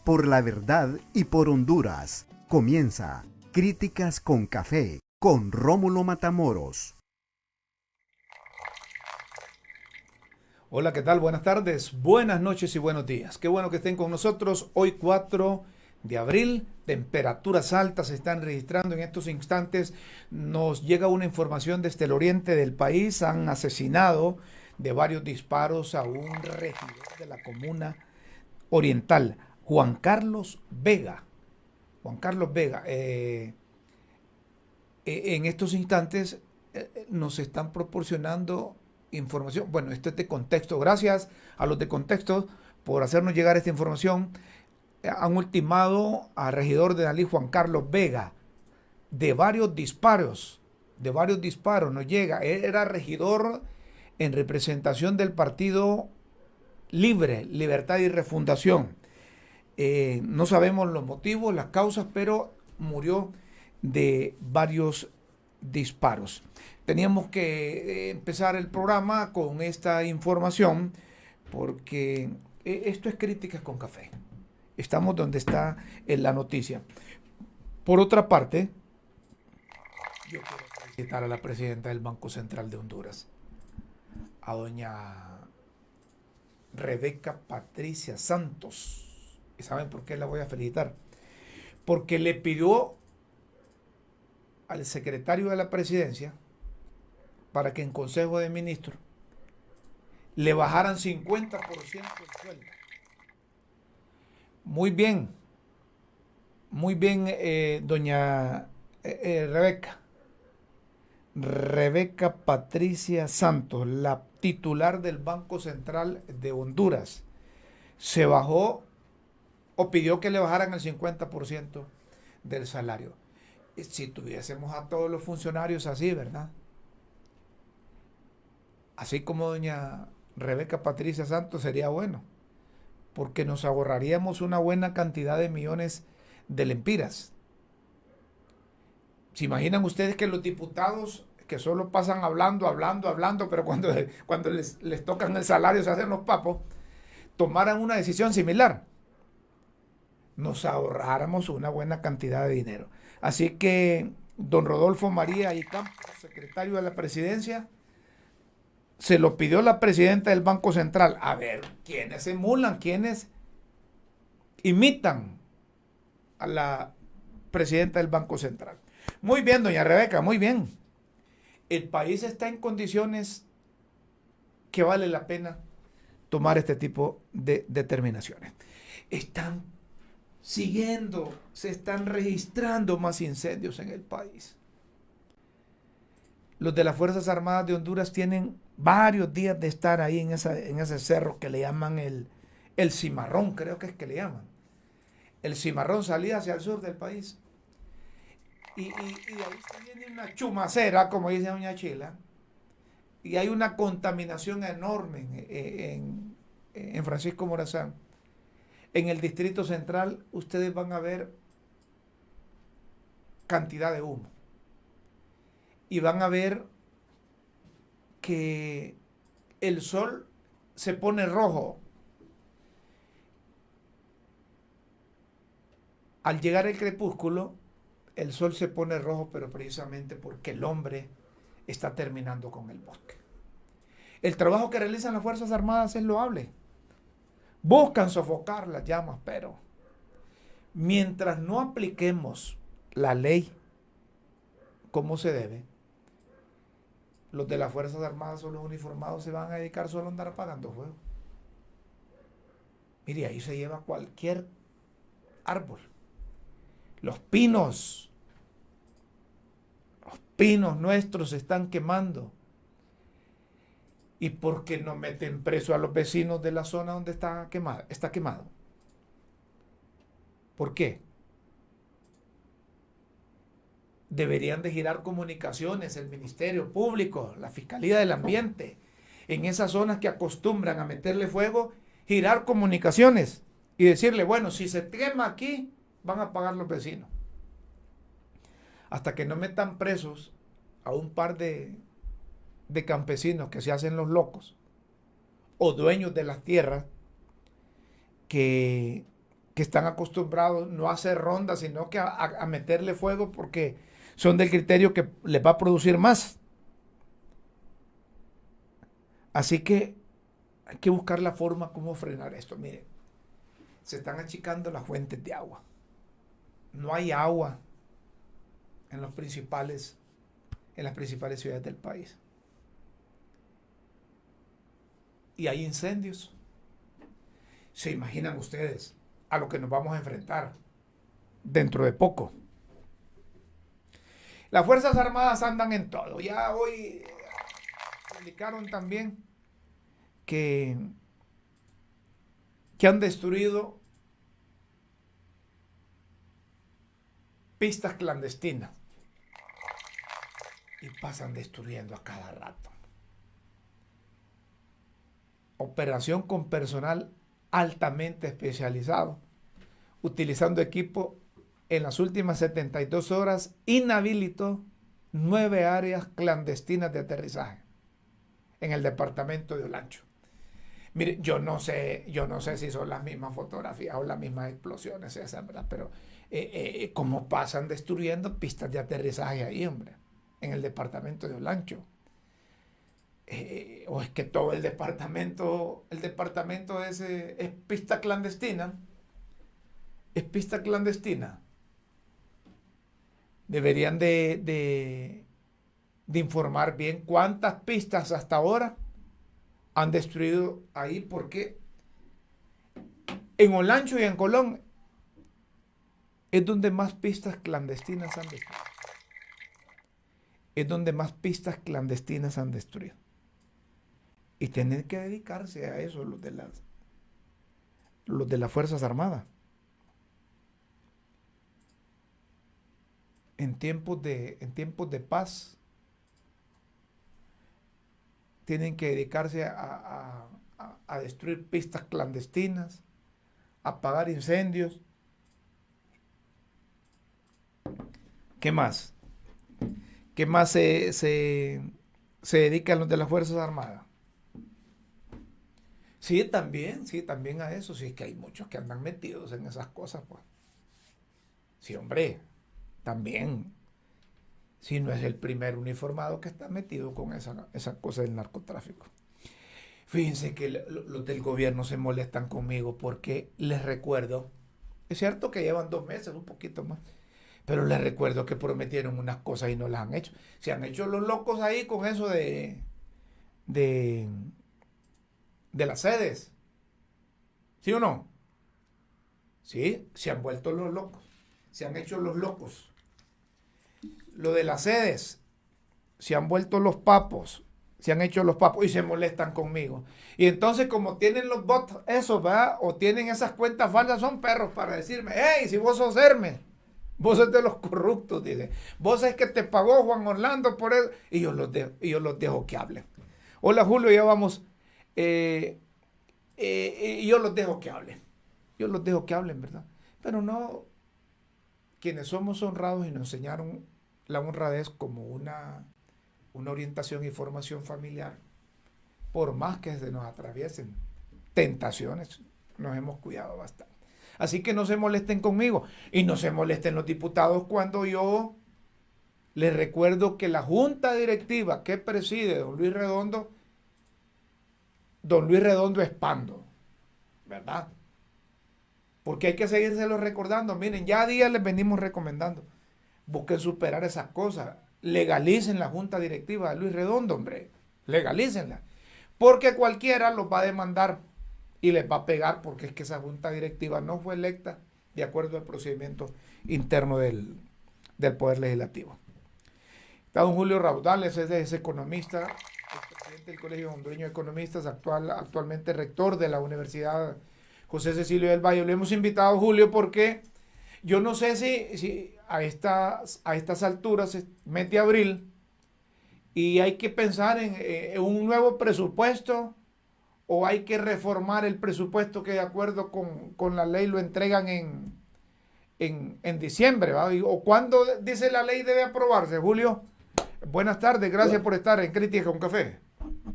por la verdad y por Honduras. Comienza Críticas con Café con Rómulo Matamoros. Hola, ¿qué tal? Buenas tardes, buenas noches y buenos días. Qué bueno que estén con nosotros. Hoy 4 de abril, temperaturas altas se están registrando en estos instantes. Nos llega una información desde el oriente del país. Han asesinado de varios disparos a un regidor de la comuna oriental, Juan Carlos Vega. Juan Carlos Vega. En estos instantes nos están proporcionando información. Bueno, esto es de contexto. Gracias a los de contexto por hacernos llegar esta información. Han ultimado al regidor de Dalí, Juan Carlos Vega, de varios disparos. Nos llega. Él era regidor en representación del Partido Libre, Libertad y Refundación. No sabemos los motivos, las causas, pero murió de varios disparos. Teníamos que empezar el programa con esta información porque esto es Críticas con Café. Estamos donde está en la noticia. Por otra parte, yo quiero felicitar a la presidenta del Banco Central de Honduras, a doña Rebeca Patricia Santos. ¿Y saben por qué la voy a felicitar? Porque le pidió al secretario de la presidencia para que en Consejo de Ministros le bajaran 50% el sueldo. Muy bien, doña Rebeca. Rebeca Patricia Santos, la titular del Banco Central de Honduras, se bajó o pidió que le bajaran el 50% del salario. Si tuviésemos a todos los funcionarios así, ¿verdad? Así como doña Rebeca Patricia Santos, sería bueno, porque nos ahorraríamos una buena cantidad de millones de lempiras. ¿Se imaginan ustedes que los diputados que solo pasan hablando, pero cuando les tocan el salario se hacen los papos, tomaran una decisión similar? Nos ahorráramos una buena cantidad de dinero. Así que don Rodolfo María y Campos, secretario de la presidencia, se lo pidió la presidenta del Banco Central. A ver, ¿quiénes emulan? ¿Quiénes imitan a la presidenta del Banco Central? Muy bien, doña Rebeca, muy bien. El país está en condiciones que vale la pena tomar este tipo de determinaciones. Se están registrando más incendios en el país. Los de las Fuerzas Armadas de Honduras tienen varios días de estar ahí en ese cerro que le llaman el Cimarrón, creo que es que le llaman. El Cimarrón salía hacia el sur del país. Y ahí se viene una chumacera, como dice doña Chila, y hay una contaminación enorme en Francisco Morazán. En el Distrito Central ustedes van a ver cantidad de humo. Y van a ver que el sol se pone rojo. Al llegar el crepúsculo, el sol se pone rojo, pero precisamente porque el hombre está terminando con el bosque. El trabajo que realizan las Fuerzas Armadas es loable. Buscan sofocar las llamas, pero mientras no apliquemos la ley como se debe, los de las Fuerzas Armadas o los uniformados se van a dedicar solo a andar apagando fuego. Mire, ahí se lleva cualquier árbol. Los pinos nuestros se están quemando. ¿Y por qué no meten preso a los vecinos de la zona donde está quemado? ¿Por qué? Deberían de girar comunicaciones el Ministerio Público, la Fiscalía del Ambiente, en esas zonas que acostumbran a meterle fuego, girar comunicaciones y decirle, bueno, si se quema aquí, van a pagar los vecinos. Hasta que no metan presos a un par de campesinos que se hacen los locos o dueños de las tierras que que están acostumbrados no a hacer rondas, sino que a meterle fuego porque son del criterio que les va a producir más. Así que hay que buscar la forma como frenar esto. Miren, se están achicando las fuentes de agua. No hay agua en las principales ciudades del país. Y hay incendios. ¿Se imaginan ustedes a lo que nos vamos a enfrentar dentro de poco? Las Fuerzas Armadas andan en todo. Ya hoy publicaron también que han destruido pistas clandestinas y pasan destruyendo a cada rato. Operación con personal altamente especializado, utilizando equipo. En las últimas 72 horas inhabilitó 9 áreas clandestinas de aterrizaje en el departamento de Olancho. Mire, yo no sé si son las mismas fotografías o las mismas explosiones esas, ¿verdad? Pero cómo pasan destruyendo pistas de aterrizaje ahí, hombre, en el departamento de Olancho. O es que todo el departamento ese es pista clandestina. Es pista clandestina. Deberían de informar bien cuántas pistas hasta ahora han destruido ahí, porque en Olancho y en Colón es donde más pistas clandestinas han destruido. Es donde más pistas clandestinas han destruido. Y tienen que dedicarse a eso los de las Fuerzas Armadas. En tiempos de paz tienen que dedicarse a destruir pistas clandestinas, a apagar incendios. ¿Qué más? ¿Qué más se dedican los de las Fuerzas Armadas? Sí, también a eso. Sí, es que hay muchos que andan metidos en esas cosas, pues. Sí, hombre, también. Si no es el primer uniformado que está metido con esa cosa del narcotráfico. Fíjense que los del gobierno se molestan conmigo porque les recuerdo, es cierto que llevan 2 meses, un poquito más, pero les recuerdo que prometieron unas cosas y no las han hecho. Se han hecho los locos ahí con eso de las sedes. ¿Sí o no? Sí, se han vuelto los locos. Se han hecho los locos. Lo de las sedes, se han vuelto los papos, se han hecho los papos y se molestan conmigo. Y entonces, como tienen los bots, esos, ¿verdad? O tienen esas cuentas falsas, son perros para decirme, hey, si vos sos Hermes, vos sos de los corruptos, dice. Vos es que te pagó Juan Orlando por eso. Y yo los dejo que hablen. Hola, Julio, ya vamos. Y yo los dejo que hablen. Yo los dejo que hablen, ¿verdad? Pero no, quienes somos honrados y nos enseñaron la honradez como una orientación y formación familiar, por más que se nos atraviesen tentaciones, nos hemos cuidado bastante. Así que no se molesten conmigo y no se molesten los diputados cuando yo les recuerdo que la junta directiva que preside don Luis Redondo es Pando, ¿verdad? Porque hay que seguírselo recordando. Miren, ya a días les venimos recomendando. Busquen superar esas cosas. Legalicen la junta directiva de Luis Redondo, hombre. Legalícenla. Porque cualquiera los va a demandar y les va a pegar, porque es que esa junta directiva no fue electa de acuerdo al procedimiento interno del Poder Legislativo. Está don Julio Raudales, es economista, es presidente del Colegio Hondureño de Economistas, actualmente rector de la Universidad José Cecilio del Valle. Lo hemos invitado, Julio, porque yo no sé si a estas alturas, mes de abril, y hay que pensar en un nuevo presupuesto, o hay que reformar el presupuesto que de acuerdo con la ley lo entregan en diciembre, ¿va? O cuándo dice la ley debe aprobarse, Julio. Buenas tardes, gracias por estar en Crítica con Café.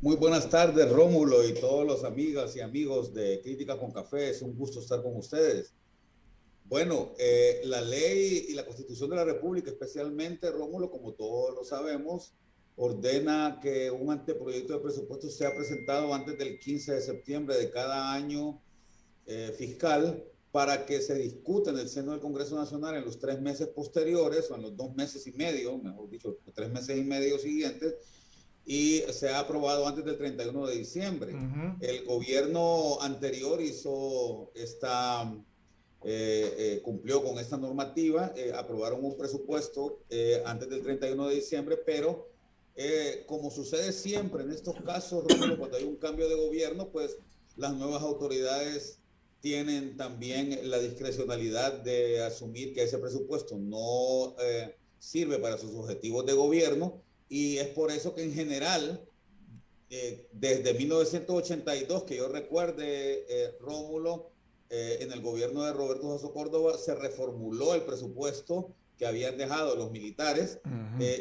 Muy buenas tardes, Rómulo, y todos los amigas y amigos de Crítica con Café. Es un gusto estar con ustedes. Bueno, la ley y la Constitución de la República, especialmente, Rómulo, como todos lo sabemos, ordena que un anteproyecto de presupuesto sea presentado antes del 15 de septiembre de cada año fiscal para que se discuta en el seno del Congreso Nacional en los 3 meses posteriores o en los 2 meses y medio, mejor dicho, 3 meses y medio siguientes, y se ha aprobado antes del 31 de diciembre. El gobierno anterior hizo cumplió con esta normativa, aprobaron un presupuesto antes del 31 de diciembre, pero como sucede siempre en estos casos, Rómulo, cuando hay un cambio de gobierno, pues las nuevas autoridades tienen también la discrecionalidad de asumir que ese presupuesto no sirve para sus objetivos de gobierno, y es por eso que en general, desde 1982, que yo recuerde, Rómulo, en el gobierno de Roberto Jasso Córdoba se reformuló el presupuesto que habían dejado los militares,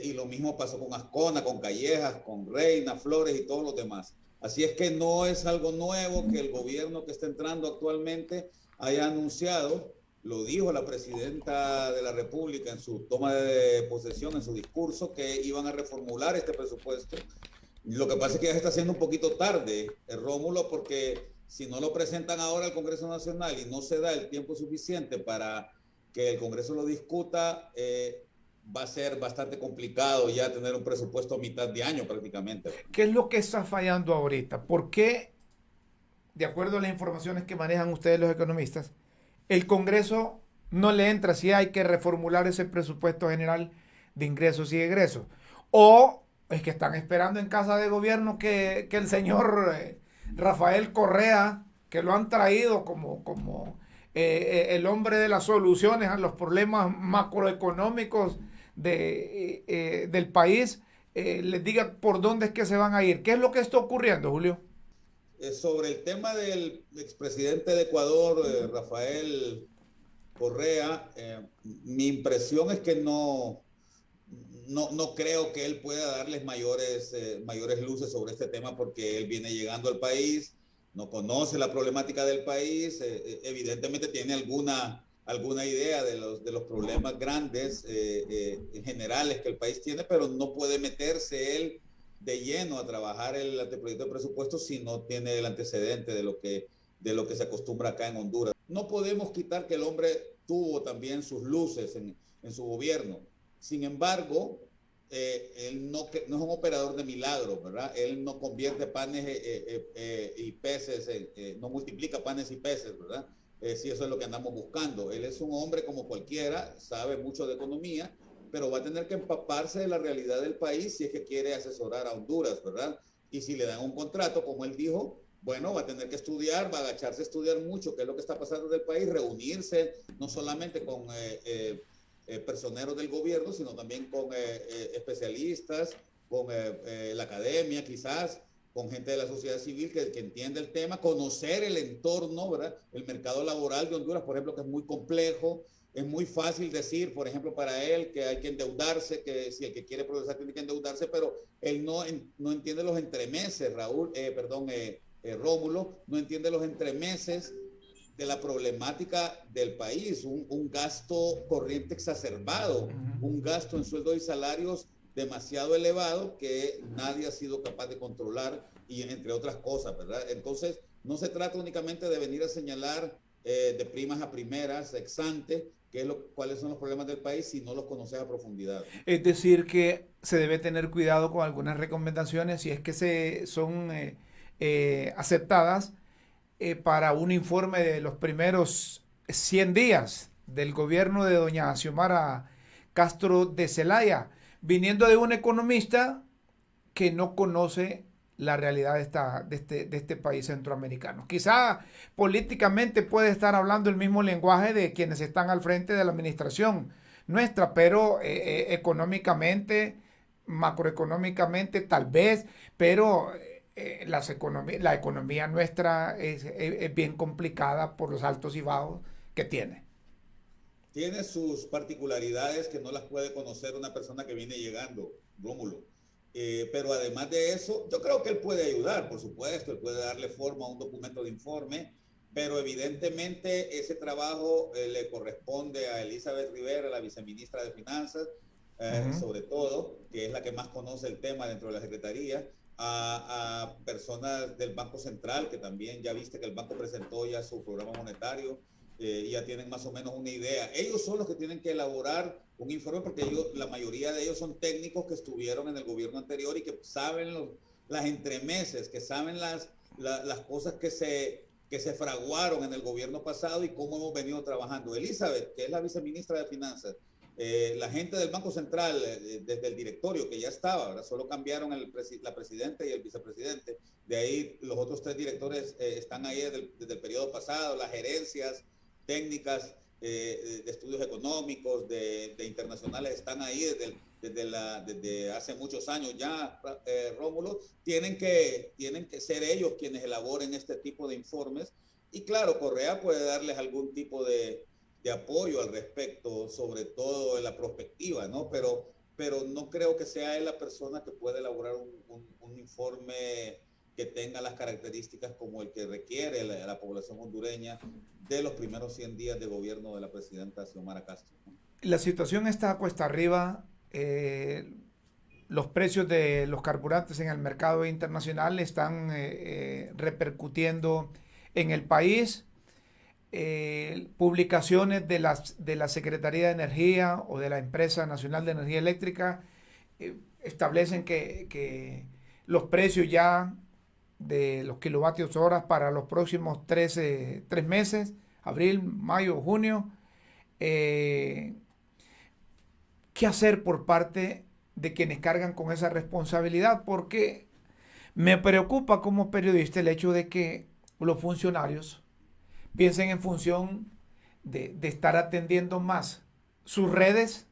y lo mismo pasó con Ascona, con Callejas, con Reina, Flores y todos los demás. Así es que no es algo nuevo que el gobierno que está entrando actualmente haya anunciado. Lo dijo la presidenta de la República en su toma de posesión, en su discurso, que iban a reformular este presupuesto. Lo que pasa es que ya se está haciendo un poquito tarde, Rómulo, porque si no lo presentan ahora al Congreso Nacional y no se da el tiempo suficiente para que el Congreso lo discuta, va a ser bastante complicado ya tener un presupuesto a mitad de año prácticamente. ¿Qué es lo que está fallando ahorita? ¿Por qué, de acuerdo a las informaciones que manejan ustedes los economistas, el Congreso no le entra si hay que reformular ese presupuesto general de ingresos y egresos? ¿O es que están esperando en casa de gobierno que el señor Rafael Correa, que lo han traído como el hombre de las soluciones a los problemas macroeconómicos del país, les diga por dónde es que se van a ir? ¿Qué es lo que está ocurriendo, Julio? Sobre el tema del expresidente de Ecuador, Rafael Correa, mi impresión es que no creo que él pueda darles mayores luces sobre este tema, porque él viene llegando al país, no conoce la problemática del país, evidentemente tiene alguna idea de los problemas grandes generales que el país tiene, pero no puede meterse él de lleno a trabajar el anteproyecto de presupuesto si no tiene el antecedente de lo que se acostumbra acá en Honduras. No podemos quitar que el hombre tuvo también sus luces en su gobierno. Sin embargo, él no es un operador de milagros, ¿verdad? Él no convierte panes y peces, no multiplica panes y peces, ¿verdad? Si eso es lo que andamos buscando. Él es un hombre como cualquiera, sabe mucho de economía, pero va a tener que empaparse de la realidad del país si es que quiere asesorar a Honduras, ¿verdad? Y si le dan un contrato, como él dijo, bueno, va a tener que estudiar, va a agacharse a estudiar mucho qué es lo que está pasando en el país, reunirse no solamente con personeros del gobierno, sino también con especialistas, con la academia quizás, con gente de la sociedad civil que entiende el tema, conocer el entorno, ¿verdad? El mercado laboral de Honduras, por ejemplo, que es muy complejo. Es muy fácil decir, por ejemplo, para él que hay que endeudarse, que si el que quiere progresar tiene que endeudarse, pero él no entiende los entremeses, Rómulo, no entiende los entremeses de la problemática del país, un gasto corriente exacerbado, un gasto en sueldos y salarios demasiado elevado que nadie ha sido capaz de controlar, y entre otras cosas, ¿verdad? Entonces, no se trata únicamente de venir a señalar de primas a primeras, ex ante, cuáles son los problemas del país si no los conoces a profundidad. Es decir, que se debe tener cuidado con algunas recomendaciones si es que son aceptadas para un informe de los primeros 100 días del gobierno de doña Xiomara Castro de Zelaya, viniendo de un economista que no conoce la realidad de este país centroamericano. Quizá políticamente puede estar hablando el mismo lenguaje de quienes están al frente de la administración nuestra, pero económicamente, macroeconómicamente tal vez, pero la economía nuestra es bien complicada por los altos y bajos que tiene. Tiene sus particularidades que no las puede conocer una persona que viene llegando, Rómulo. Pero además de eso, yo creo que él puede ayudar, por supuesto, él puede darle forma a un documento de informe, pero evidentemente ese trabajo le corresponde a Elizabeth Rivera, la viceministra de Finanzas, sobre todo, que es la que más conoce el tema dentro de la Secretaría, a personas del Banco Central, que también ya viste que el banco presentó ya su programa monetario, ya tienen más o menos una idea. Ellos son los que tienen que elaborar un informe porque la mayoría de ellos son técnicos que estuvieron en el gobierno anterior y que saben las entremeses, que saben las cosas que se fraguaron en el gobierno pasado y cómo hemos venido trabajando. Elizabeth, que es la viceministra de Finanzas, la gente del Banco Central, desde el directorio, que ya estaba, ¿verdad? Solo cambiaron la presidenta y el vicepresidente. De ahí los otros 3 directores están ahí desde el periodo pasado, las gerencias técnicas de estudios económicos, de internacionales, están ahí desde hace muchos años ya, Rómulo. Tienen que ser ellos quienes elaboren este tipo de informes. Y claro, Correa puede darles algún tipo de apoyo al respecto, sobre todo en la prospectiva, ¿no? Pero no creo que sea él la persona que pueda elaborar un informe que tenga las características como el que requiere la población hondureña de los primeros 100 días de gobierno de la presidenta Xiomara Castro, ¿no? La situación está cuesta arriba. Los precios de los carburantes en el mercado internacional están repercutiendo en el país. Publicaciones de la Secretaría de Energía o de la Empresa Nacional de Energía Eléctrica establecen que los precios ya de los kilovatios horas para los próximos 3 meses, abril, mayo, junio, ¿qué hacer por parte de quienes cargan con esa responsabilidad? Porque me preocupa como periodista el hecho de que los funcionarios piensen en función de estar atendiendo más sus redes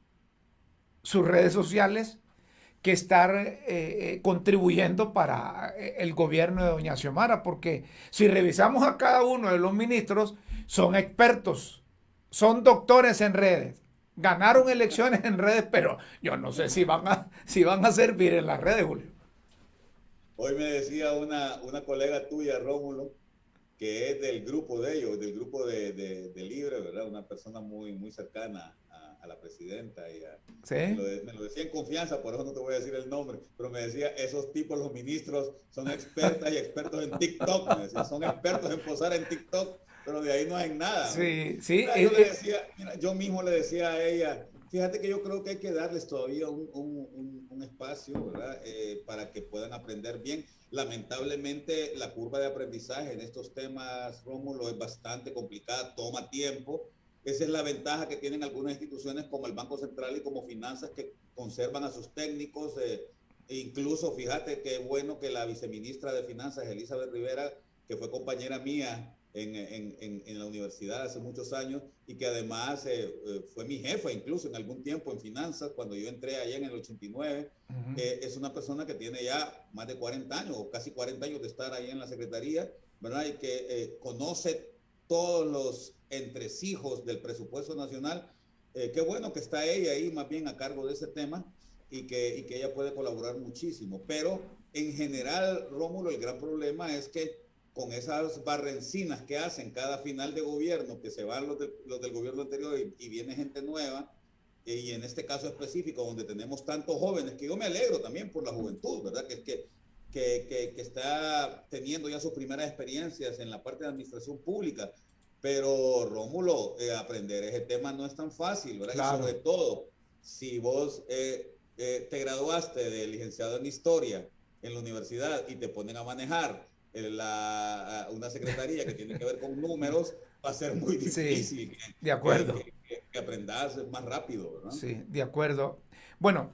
sociales, que estar contribuyendo para el gobierno de doña Xiomara, porque si revisamos a cada uno de los ministros, son expertos, son doctores en redes, ganaron elecciones en redes, pero yo no sé si van a servir en las redes, Julio. Hoy me decía una colega tuya, Rómulo, que es del grupo de ellos, del grupo de Libre, ¿verdad? Una persona muy, muy cercana a la presidenta. ¿Sí? Me lo decía en confianza, por eso no te voy a decir el nombre, pero me decía, esos tipos, los ministros, son expertas y expertos en TikTok. Me decía, son expertos en posar en TikTok, pero de ahí no hay nada. Sí, sí. Yo mismo le decía a ella, fíjate que yo creo que hay que darles todavía un espacio, ¿verdad? Para que puedan aprender bien. Lamentablemente, la curva de aprendizaje en estos temas, Rómulo, es bastante complicada, toma tiempo. Esa es la ventaja que tienen algunas instituciones como el Banco Central y como Finanzas, que conservan a sus técnicos. E incluso, fíjate qué bueno que la viceministra de Finanzas, Elizabeth Rivera, que fue compañera mía en la universidad hace muchos años y que además fue mi jefa incluso en algún tiempo en finanzas cuando yo entré allá en el 89, es una persona que tiene ya más de 40 años o casi 40 años de estar ahí en la Secretaría, ¿verdad? Y que conoce todos los entresijos del presupuesto nacional. Qué bueno que está ella ahí más bien a cargo de ese tema y que ella puede colaborar muchísimo, pero en general, Rómulo, el gran problema es que con esas barrencinas que hacen cada final de gobierno, que se van los del gobierno anterior y viene gente nueva, y en este caso específico, donde tenemos tantos jóvenes, que yo me alegro también por la juventud, ¿verdad? Que está teniendo ya sus primeras experiencias en la parte de administración pública, pero Rómulo, aprender ese tema no es tan fácil, ¿verdad? Claro. Y sobre todo, si vos te graduaste de licenciado en Historia en la universidad y te ponen a manejar una secretaría que tiene que ver con números, va a ser muy difícil. Sí, de acuerdo. Que aprendas más rápido, ¿verdad? Sí, de acuerdo. Bueno,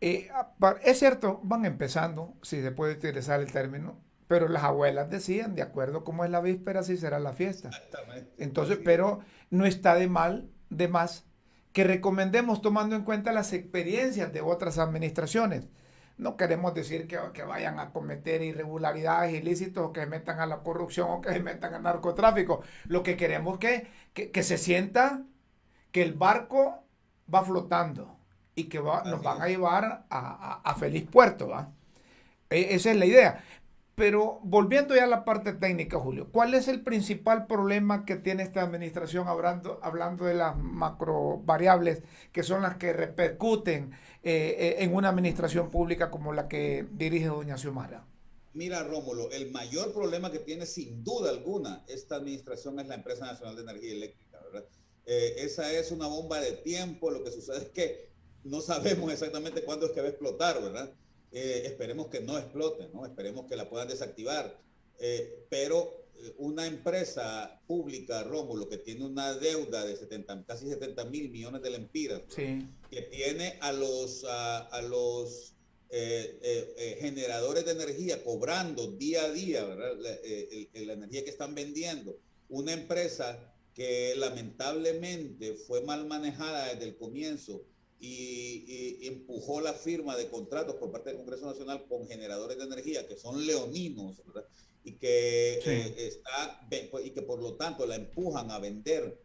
es cierto, van empezando, si se puede utilizar el término, pero las abuelas decían, de acuerdo como es la víspera, así será la fiesta. Exactamente. Entonces, pero no está de más que recomendemos tomando en cuenta las experiencias de otras administraciones. No queremos decir que vayan a cometer irregularidades, ilícitos, o que se metan a la corrupción, o que se metan al narcotráfico. Lo que queremos es que se sienta que el barco va flotando y que nos van a llevar a feliz puerto, ¿va? Esa es la idea. Pero volviendo ya a la parte técnica, Julio, ¿cuál es el principal problema que tiene esta administración hablando de las macro variables que son las que repercuten en una administración pública como la que dirige doña Xiomara? Mira, Rómulo, el mayor problema que tiene sin duda alguna esta administración es la Empresa Nacional de Energía Eléctrica, ¿verdad? Esa es una bomba de tiempo. Lo que sucede es que no sabemos exactamente cuándo es que va a explotar, ¿verdad? Esperemos que no explote, ¿no? Esperemos que la puedan desactivar. Pero una empresa pública, Rómulo, que tiene una deuda de casi 70 mil millones de lempiras, Sí. que tiene a los generadores de energía cobrando día a día, ¿verdad? La energía que están vendiendo, una empresa que lamentablemente fue mal manejada desde el comienzo y empujó la firma de contratos por parte del Congreso Nacional con generadores de energía que son leoninos, ¿verdad? Y que, y que por lo tanto la empujan a vender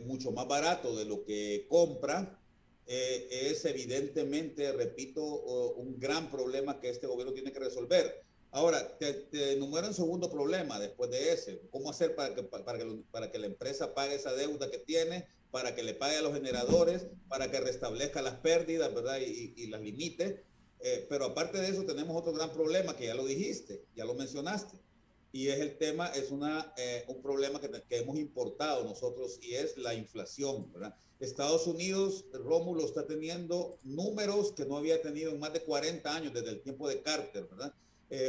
mucho más barato de lo que compra. Es evidentemente, repito, un gran problema que este gobierno tiene que resolver. Ahora, te enumero un segundo problema después de ese. ¿Cómo hacer para que la empresa pague esa deuda que tiene, para que le pague a los generadores, para que restablezca las pérdidas, ¿verdad? Y las limite. Pero aparte de eso, tenemos otro gran problema que ya lo dijiste, ya lo mencionaste. Y es el tema, es un problema que hemos importado nosotros, y es la inflación, ¿verdad? Estados Unidos, Rómulo, está teniendo números que no había tenido en más de 40 años, desde el tiempo de Carter, ¿verdad?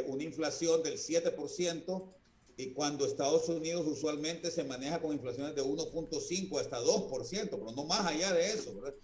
Una inflación del 7%, y cuando Estados Unidos usualmente se maneja con inflaciones de 1.5 hasta 2%, pero no más allá de eso, ¿verdad?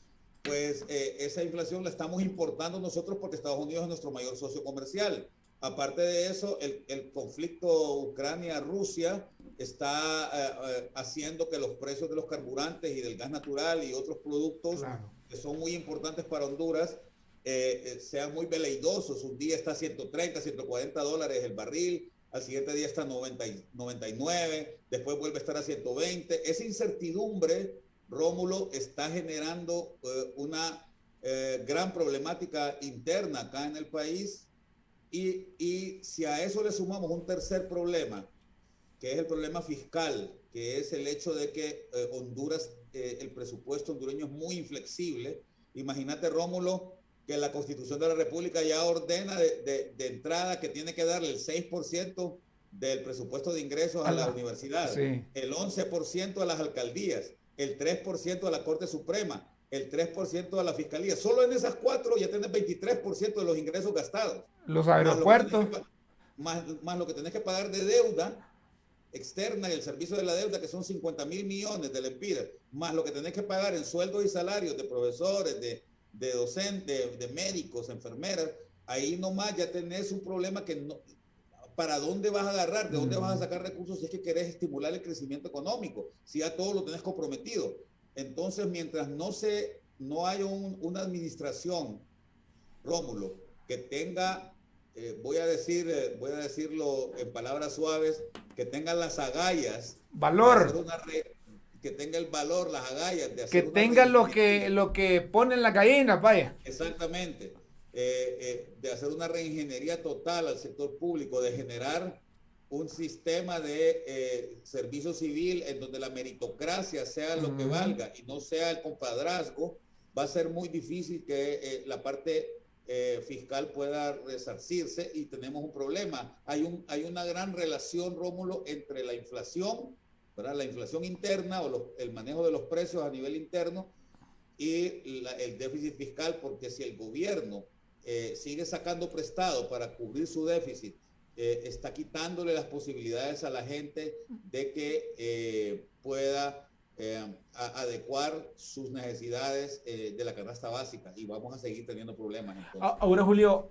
Pues esa inflación la estamos importando nosotros porque Estados Unidos es nuestro mayor socio comercial. Aparte de eso, el conflicto Ucrania-Rusia está haciendo que los precios de los carburantes y del gas natural y otros productos, claro, que son muy importantes para Honduras, sean muy veleidosos. Un día está a 130, 140 dólares el barril, al siguiente día está a 99, después vuelve a estar a 120. Esa incertidumbre, Rómulo, está generando una gran problemática interna acá en el país. Y si a eso le sumamos un tercer problema, que es el problema fiscal, que es el hecho de que Honduras, el presupuesto hondureño es muy inflexible. Imagínate, Rómulo, que la Constitución de la República ya ordena de entrada que tiene que darle el 6% del presupuesto de ingresos a la universidad, sí, el 11% a las alcaldías, el 3% a la Corte Suprema, el 3% a la Fiscalía. Solo en esas cuatro ya tienes 23% de los ingresos gastados. Los aeropuertos. Más lo que tenés que pagar de deuda externa y el servicio de la deuda, que son 50 mil millones de lempiras, más lo que tenés que pagar en sueldos y salarios de profesores, de docentes, de médicos, enfermeras. Ahí nomás ya tenés un problema que no... ¿Para dónde vas a agarrar? ¿De dónde vas a sacar recursos si es que querés estimular el crecimiento económico? Si ya todo lo tenés comprometido. Entonces, mientras no haya una administración, Rómulo, que tenga, voy a decirlo en palabras suaves, que tenga las agallas, valor, que tenga el valor, las agallas de hacer, que tenga lo que ponen la gallina, vaya. Exactamente. De hacer una reingeniería total al sector público, de generar un sistema de servicio civil en donde la meritocracia sea lo que valga y no sea el compadrazgo. Va a ser muy difícil que la parte fiscal pueda resarcirse, y tenemos un problema. Hay una gran relación, Rómulo, entre la inflación, ¿verdad? La inflación interna o el manejo de los precios a nivel interno y el déficit fiscal, porque si el gobierno sigue sacando prestado para cubrir su déficit, está quitándole las posibilidades a la gente de que pueda adecuar sus necesidades de la canasta básica, y vamos a seguir teniendo problemas. Entonces. Ahora, Julio,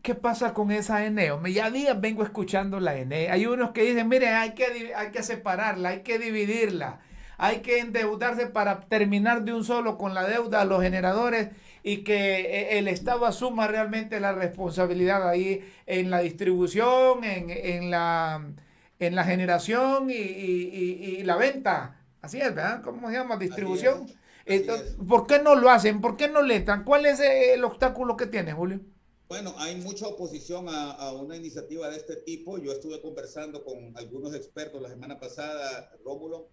¿qué pasa con esa ENEO? Ya días vengo escuchando la ENEO. Hay unos que dicen, mire, hay que separarla, hay que dividirla, hay que endeudarse para terminar de un solo con la deuda a los generadores, y que el Estado asuma realmente la responsabilidad ahí en la distribución, en la generación y la venta. Así es, ¿verdad? ¿Cómo se llama? Distribución. Entonces, ¿por qué no lo hacen? ¿Por qué no le entran? ¿Cuál es el obstáculo que tiene, Julio? Bueno, hay mucha oposición a una iniciativa de este tipo. Yo estuve conversando con algunos expertos la semana pasada, Rómulo,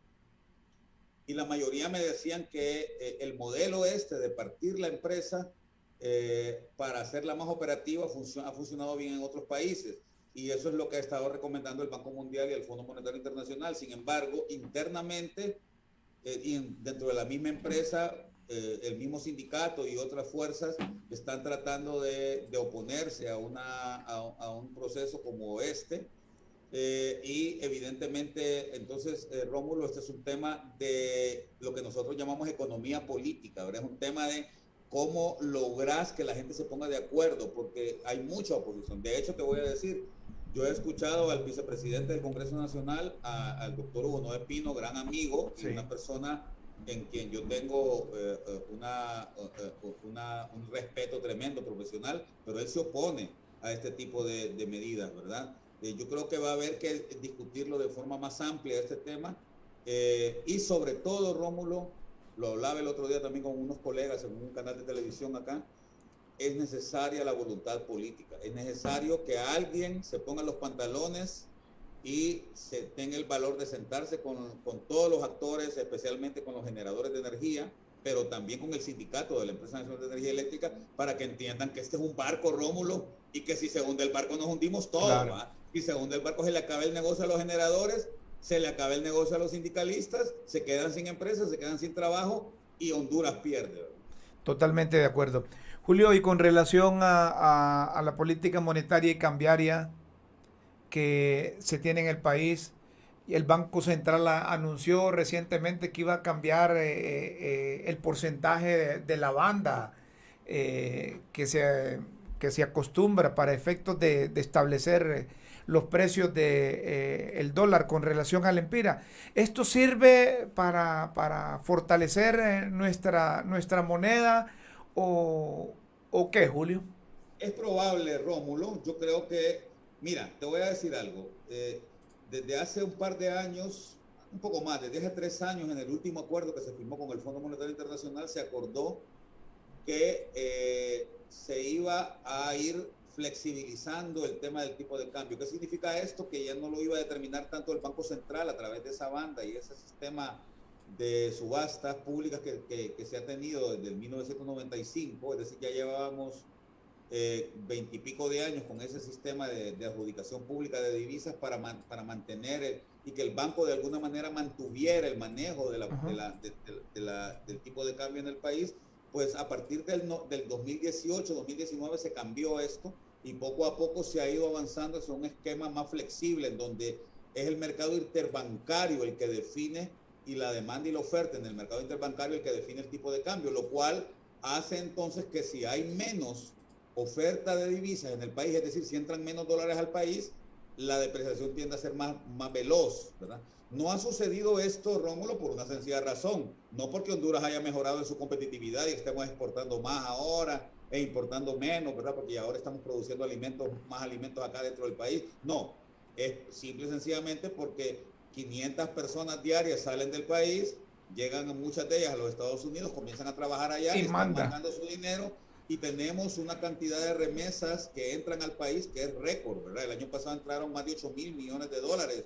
y la mayoría me decían que el modelo este de partir la empresa para hacerla más operativa ha funcionado bien en otros países. Y eso es lo que ha estado recomendando el Banco Mundial y el Fondo Monetario Internacional. Sin embargo, internamente, y dentro de la misma empresa, el mismo sindicato y otras fuerzas están tratando de oponerse a un proceso como este. Y evidentemente, entonces, Rómulo, este es un tema de lo que nosotros llamamos economía política, ¿verdad? Es un tema de cómo logras que la gente se ponga de acuerdo, porque hay mucha oposición. De hecho, te voy a decir, yo he escuchado al vicepresidente del Congreso Nacional, al doctor Hugo Noé Pino, gran amigo, y una persona en quien yo tengo un respeto tremendo profesional, pero él se opone a este tipo de medidas, ¿verdad? Yo creo que va a haber que discutirlo de forma más amplia este tema, y sobre todo, Rómulo, lo hablaba el otro día también con unos colegas en un canal de televisión acá, es necesaria la voluntad política, es necesario que alguien se ponga los pantalones y se tenga el valor de sentarse con todos los actores, especialmente con los generadores de energía, pero también con el sindicato de la Empresa Nacional de Energía Eléctrica, para que entiendan que este es un barco, Rómulo, y que si se hunde el barco nos hundimos todos, claro. ¿Va? Si se hunde el barco se le acaba el negocio a los generadores, se le acaba el negocio a los sindicalistas, se quedan sin empresas, se quedan sin trabajo y Honduras pierde, ¿verdad? Totalmente de acuerdo. Julio, y con relación a la política monetaria y cambiaria que se tiene en el país, el Banco Central anunció recientemente que iba a cambiar el porcentaje de la banda que se acostumbra para efectos de establecer los precios del dólar con relación al empira. ¿Esto sirve para fortalecer nuestra moneda o qué, Julio? Es probable, Rómulo. Yo creo que, mira, te voy a decir algo. Desde hace un par de años, un poco más, desde hace 3 años, en el último acuerdo que se firmó con el Fondo Monetario Internacional, se acordó que se iba a ir flexibilizando el tema del tipo de cambio. ¿Qué significa esto? Que ya no lo iba a determinar tanto el Banco Central a través de esa banda y ese sistema de subastas públicas que se ha tenido desde el 1995, es decir, ya llevábamos 20 y pico de años con ese sistema de adjudicación pública de divisas para mantener y que el banco de alguna manera mantuviera el manejo del tipo de cambio en el país. Pues a partir del 2018, 2019 se cambió esto y poco a poco se ha ido avanzando hacia un esquema más flexible en donde es el mercado interbancario el que define, y la demanda y la oferta en el mercado interbancario el que define el tipo de cambio, lo cual hace entonces que si hay menos oferta de divisas en el país, es decir, si entran menos dólares al país, la depreciación tiende a ser más veloz, ¿verdad? No ha sucedido esto, Rómulo, por una sencilla razón, no porque Honduras haya mejorado en su competitividad y estemos exportando más ahora e importando menos, ¿verdad? Porque ahora estamos produciendo más alimentos acá dentro del país. No, es simple y sencillamente porque 500 personas diarias salen del país, llegan muchas de ellas a los Estados Unidos, comienzan a trabajar allá y están mandando su dinero, y tenemos una cantidad de remesas que entran al país que es récord, ¿verdad? El año pasado entraron más de 8,000 millones de dólares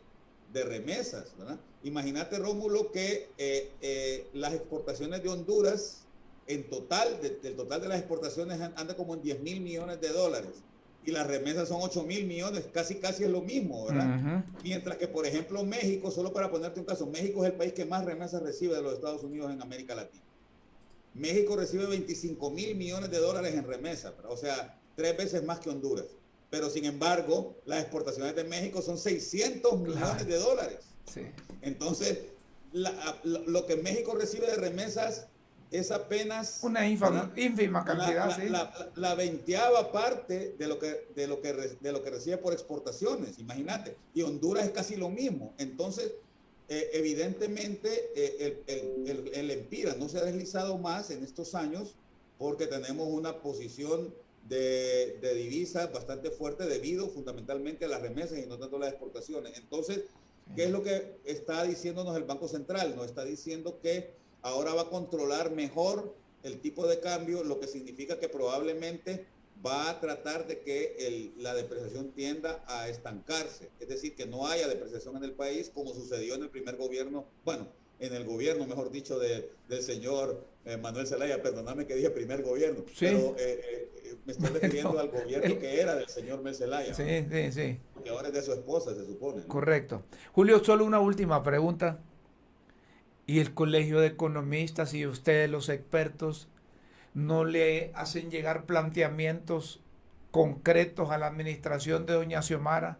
de remesas, ¿verdad? Imagínate, Rómulo, que las exportaciones de Honduras, en total, del total de las exportaciones anda como en 10,000 millones de dólares. Y las remesas son 8,000 millones, casi es lo mismo, ¿verdad? Mientras que, por ejemplo, México, solo para ponerte un caso, México es el país que más remesas recibe de los Estados Unidos en América Latina. México recibe 25,000 millones de dólares en remesas, o sea, 3 veces más que Honduras. Pero sin embargo, las exportaciones de México son 600 millones de dólares. Sí. Entonces, lo que México recibe de remesas es apenas una ínfima cantidad, la 20ª parte de lo que recibe por exportaciones, imagínate. Y Honduras es casi lo mismo. Entonces, evidentemente el empira no se ha deslizado más en estos años porque tenemos una posición de divisas bastante fuerte debido fundamentalmente a las remesas y no tanto a las exportaciones. Entonces, ¿qué es lo que está diciéndonos el Banco Central? Nos está diciendo que ahora va a controlar mejor el tipo de cambio, lo que significa que probablemente va a tratar de que la depreciación tienda a estancarse, es decir, que no haya depreciación en el país como sucedió en el primer gobierno, bueno, en el gobierno, mejor dicho, del señor Manuel Zelaya, perdóname que dije primer gobierno, Sí. pero me estoy refiriendo al gobierno que era del señor Mel Zelaya, Sí, ¿no? sí, sí. Que ahora es de su esposa, se supone, ¿no? Correcto. Julio, solo una última pregunta. ¿Y el Colegio de Economistas y ustedes, los expertos, no le hacen llegar planteamientos concretos a la administración de doña Xiomara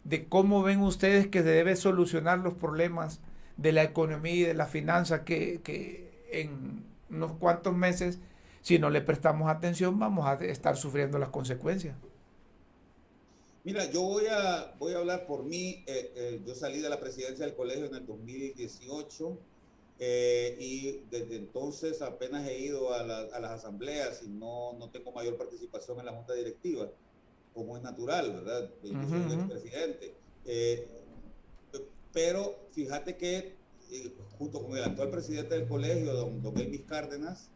de cómo ven ustedes que se debe solucionar los problemas de la economía y de la finanza que en unos cuantos meses, si no le prestamos atención, vamos a estar sufriendo las consecuencias? Mira, yo voy a hablar por mí. Yo salí de la presidencia del colegio en el 2018 y desde entonces apenas he ido a las asambleas y no tengo mayor participación en la junta directiva, como es natural, ¿verdad? Yo soy el expresidente. Pero fíjate que junto con el actual presidente del colegio, don Elvis Cárdenas,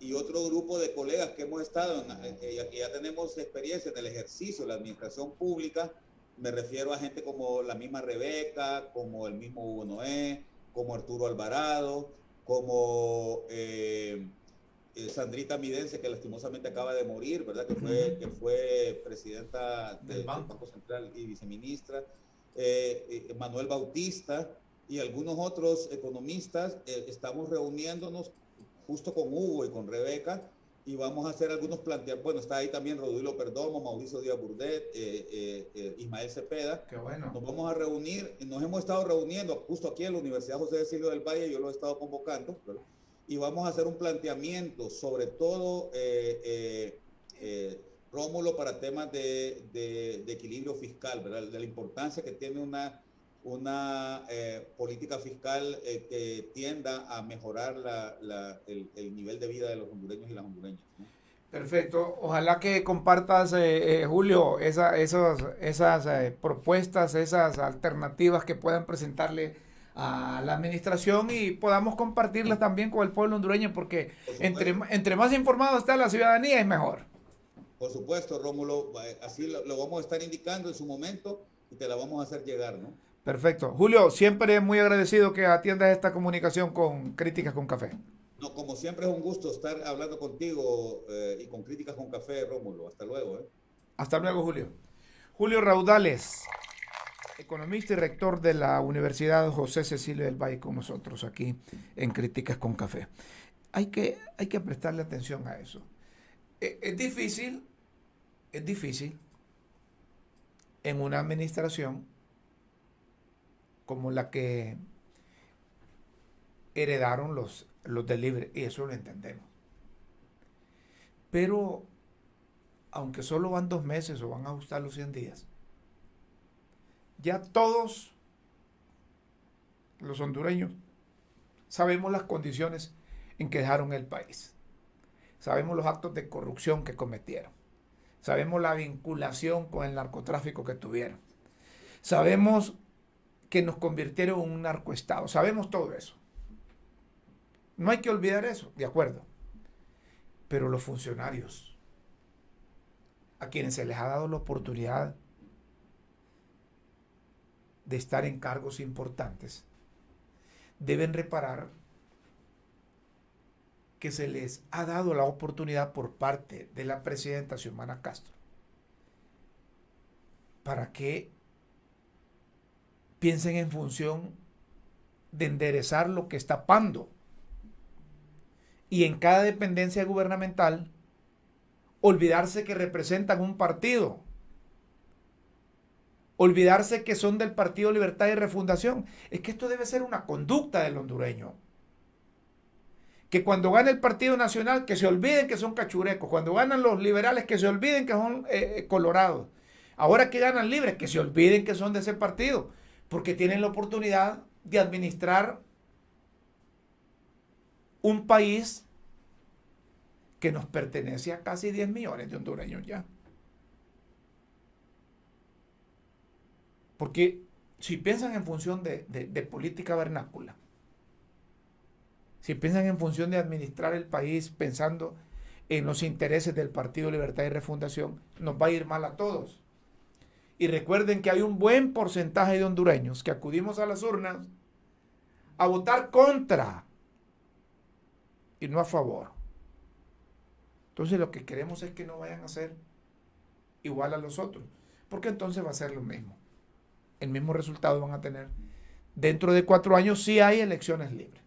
y otro grupo de colegas que hemos estado, ya tenemos experiencia en el ejercicio de la administración pública, me refiero a gente como la misma Rebeca, como el mismo Hugo Noé, como Arturo Alvarado, como Sandrita Midense, que lastimosamente acaba de morir, ¿verdad? Que fue presidenta del Banco Central y viceministra, Manuel Bautista y algunos otros economistas. Estamos reuniéndonos justo con Hugo y con Rebeca, y vamos a hacer algunos planteamientos. Bueno, está ahí también Rodrigo Perdomo, Mauricio Díaz Burdet, Ismael Cepeda. Qué bueno. Nos vamos a reunir, nos hemos estado reuniendo justo aquí en la Universidad José de Silvio del Valle, yo lo he estado convocando, ¿verdad? Y vamos a hacer un planteamiento, sobre todo, Rómulo, para temas de equilibrio fiscal, ¿verdad? De la importancia que tiene una política fiscal que tienda a mejorar el nivel de vida de los hondureños y las hondureñas, ¿no? Perfecto. Ojalá que compartas, Julio, esas propuestas, esas alternativas que puedan presentarle a la administración y podamos compartirlas también con el pueblo hondureño, porque entre más informado está la ciudadanía es mejor. Por supuesto, Rómulo, así lo vamos a estar indicando en su momento y te la vamos a hacer llegar, ¿no? Perfecto. Julio, siempre muy agradecido que atiendas esta comunicación con Críticas con Café. No, como siempre es un gusto estar hablando contigo y con Críticas con Café, Rómulo. Hasta luego. Hasta luego, Julio. Julio Raudales, economista y rector de la Universidad José Cecilio del Valle, con nosotros aquí en Críticas con Café. Hay que prestarle atención a eso. Es difícil en una administración como la que heredaron los del Libre, y eso lo entendemos. Pero, aunque solo van 2 meses o van a ajustar los 100 días, ya todos los hondureños sabemos las condiciones en que dejaron el país. Sabemos los actos de corrupción que cometieron. Sabemos la vinculación con el narcotráfico que tuvieron. Sabemos que nos convirtieron en un narcoestado. Sabemos todo eso. No hay que olvidar eso, de acuerdo. Pero los funcionarios, a quienes se les ha dado la oportunidad de estar en cargos importantes, deben reparar que se les ha dado la oportunidad por parte de la presidenta Xiomara Castro para que piensen en función de enderezar lo que está tapando, y en cada dependencia gubernamental olvidarse que representan un partido, olvidarse que son del Partido Libertad y Refundación. Es que esto debe ser una conducta del hondureño. Que cuando gana el Partido Nacional, que se olviden que son cachurecos. Cuando ganan los liberales, que se olviden que son colorados. Ahora que ganan libres, que se olviden que son de ese partido. Porque tienen la oportunidad de administrar un país que nos pertenece a casi 10 millones de hondureños ya. Porque si piensan en función de política vernácula, si piensan en función de administrar el país pensando en los intereses del Partido Libertad y Refundación, nos va a ir mal a todos. Y recuerden que hay un buen porcentaje de hondureños que acudimos a las urnas a votar contra y no a favor. Entonces lo que queremos es que no vayan a ser igual a los otros, porque entonces va a ser lo mismo. El mismo resultado van a tener. Dentro de 4 años sí hay elecciones libres.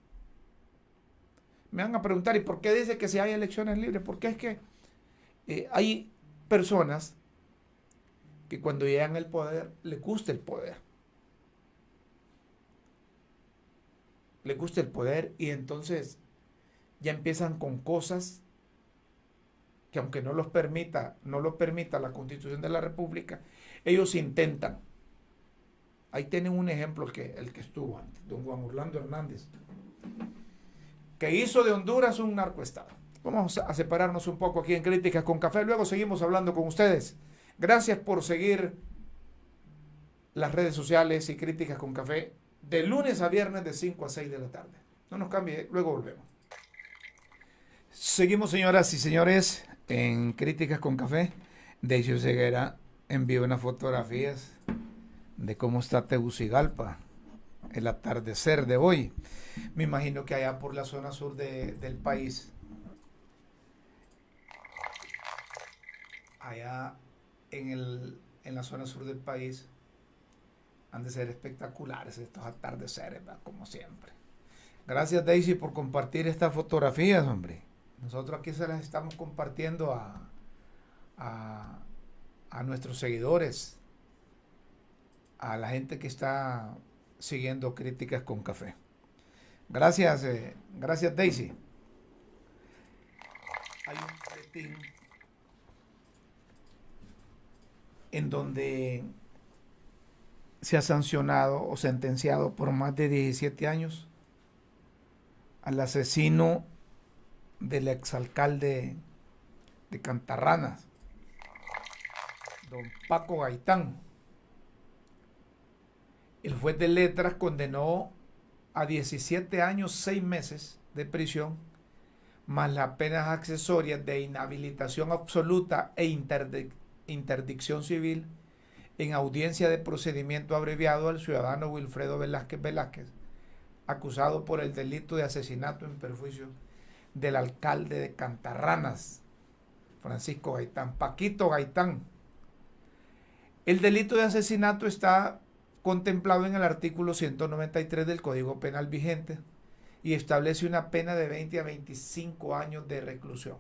Me van a preguntar, ¿y por qué dice que sí hay elecciones libres? Porque es que hay personas que cuando llegan al poder les gusta el poder. Les gusta el poder y entonces ya empiezan con cosas que aunque no lo permita la Constitución de la República, ellos intentan. Ahí tienen un ejemplo el que estuvo antes, don Juan Orlando Hernández, que hizo de Honduras un narcoestado. Vamos a separarnos un poco aquí en Críticas con Café, luego seguimos hablando con ustedes. Gracias por seguir las redes sociales y Críticas con Café de lunes a viernes de 5 a 6 de la tarde. No nos cambie, luego volvemos. Seguimos, señoras y señores, en Críticas con Café. Decio Ceguera envió unas fotografías de cómo está Tegucigalpa, el atardecer de hoy. Me imagino que allá por la zona sur del país, allá en la zona sur del país, han de ser espectaculares estos atardeceres, ¿verdad? Como siempre. Gracias, Daisy, por compartir estas fotografías, hombre. Nosotros aquí se las estamos compartiendo a nuestros seguidores, a la gente que está siguiendo Críticas con Café. Gracias, gracias, Daisy. Hay un boletín en donde se ha sancionado o sentenciado por más de 17 años al asesino del exalcalde de Cantarranas, don Paco Gaitán. El juez de letras condenó a 17 años 6 meses de prisión, más las penas accesorias de inhabilitación absoluta e interdicción civil en audiencia de procedimiento abreviado al ciudadano Wilfredo Velázquez, acusado por el delito de asesinato en perjuicio del alcalde de Cantarranas, Francisco Gaitán, Paquito Gaitán. El delito de asesinato está contemplado en el artículo 193 del Código Penal vigente y establece una pena de 20 a 25 años de reclusión.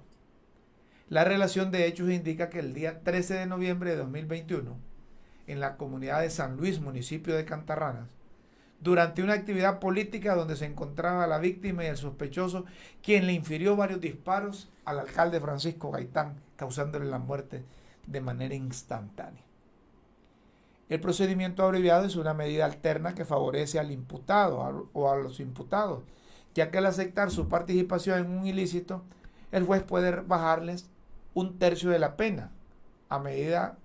La relación de hechos indica que el día 13 de noviembre de 2021, en la comunidad de San Luis, municipio de Cantarranas, durante una actividad política donde se encontraba la víctima y el sospechoso, quien le infirió varios disparos al alcalde Francisco Gaitán, causándole la muerte de manera instantánea. El procedimiento abreviado es una medida alterna que favorece al imputado o a los imputados, ya que al aceptar su participación en un ilícito, el juez puede bajarles 1/3 de la pena a medida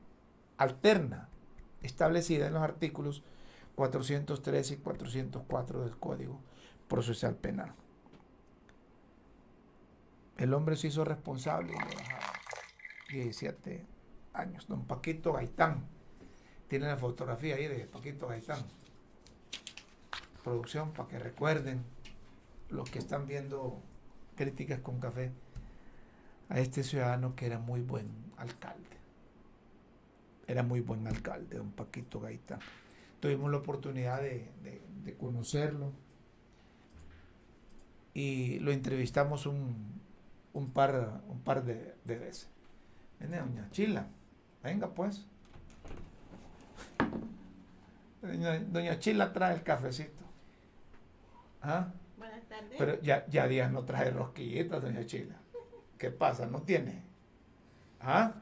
alterna establecida en los artículos 403 y 404 del Código Procesal Penal. El hombre se hizo responsable y le bajaron 17 años. Don Paquito Gaitán. Tiene la fotografía ahí de Paquito Gaitán. Producción, para que recuerden los que están viendo Críticas con Café a este ciudadano que era muy buen alcalde. Era muy buen alcalde, don Paquito Gaitán. Tuvimos la oportunidad de conocerlo y lo entrevistamos un par de veces. Viene doña Chila, venga pues. Doña Chila trae el cafecito. ¿Ah? Buenas tardes. Pero ya días no trae rosquillitas, doña Chila. ¿Qué pasa? ¿No tiene? ¿Ah?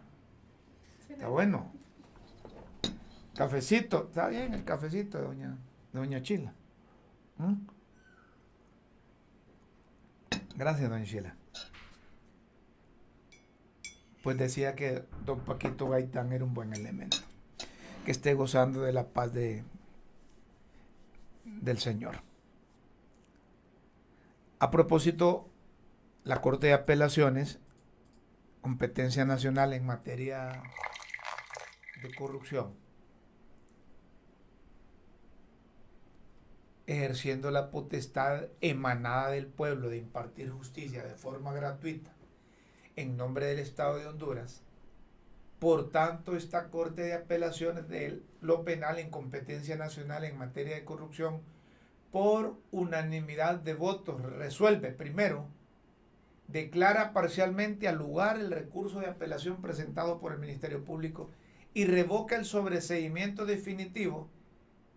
Está bueno. Cafecito, está bien el cafecito de doña Chila. Gracias, doña Chila. Pues decía que don Paquito Gaitán era un buen elemento. Que esté gozando de la paz del Señor. A propósito, la Corte de Apelaciones competencia nacional en materia de corrupción, ejerciendo la potestad emanada del pueblo de impartir justicia de forma gratuita en nombre del Estado de Honduras. Por tanto, esta Corte de Apelaciones de lo Penal en competencia nacional en materia de corrupción, por unanimidad de votos, resuelve: primero, declara parcialmente al lugar el recurso de apelación presentado por el Ministerio Público y revoca el sobreseimiento definitivo